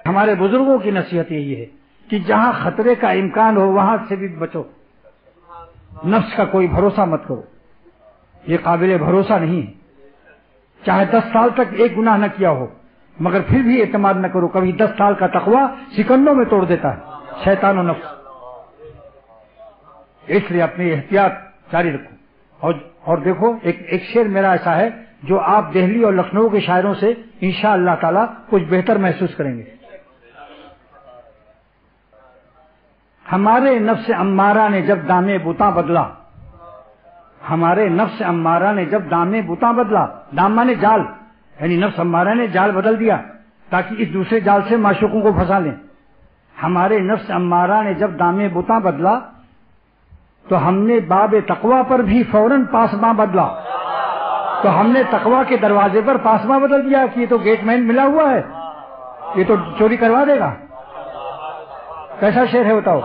ہمارے بزرگوں کی نصیحت یہی ہے کہ جہاں خطرے کا امکان ہو وہاں سے بھی بچو، نفس کا کوئی بھروسہ مت کرو، یہ قابل بھروسہ نہیں ہے۔ چاہے 10 سال تک ایک گناہ نہ کیا ہو مگر پھر بھی اعتماد نہ کرو، کبھی 10 سال کا تقوی سکنڈوں میں توڑ دیتا ہے شیطان و نفس۔ اس لیے اپنی احتیاط جاری رکھو۔ اور دیکھو ایک شعر میرا ایسا ہے جو آپ دہلی اور لکھنؤ کے شاعروں سے انشاءاللہ تعالی کچھ بہتر محسوس کریں گے۔ ہمارے نفس امارہ نے جب دامے بتاں بدلا، ہمارے نفس امارہ نے جب دامے بتاں بدلا، دام مانے جال، یعنی نفس امارہ نے جال بدل دیا تاکہ اس دوسرے جال سے معشوقوں کو پھنسا لیں۔ ہمارے نفس امارہ نے جب دامے بتاں بدلا تو ہم نے باب تقوی پر بھی فوراً پاسباں بدلا، تو ہم نے تقوی کے دروازے پر پاسباں بدل دیا کہ یہ تو گیٹ مین ملا ہوا ہے، یہ تو چوری کروا دے گا۔ کیسا شعر ہے بتاؤ؟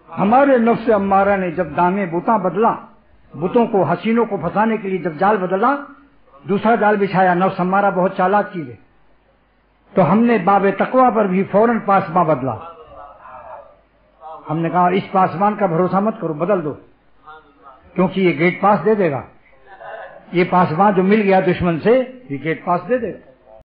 ہمارے نفس امارہ نے جب دامے بتاں بدلا، بتوں کو حسینوں کو پھنسانے کے لیے جب جال بدلا، دوسرا جال بچھایا، نفس امارہ بہت چالاک چیز ہے، تو ہم نے باب تقوی پر بھی فوراً پاسباں بدلا۔ ہم نے کہا اس پاسبان کا بھروسہ مت کرو، بدل دو، کیونکہ یہ گیٹ پاس دے دے گا، یہ پاسبان جو مل گیا دشمن سے یہ گیٹ پاس دے دے گا۔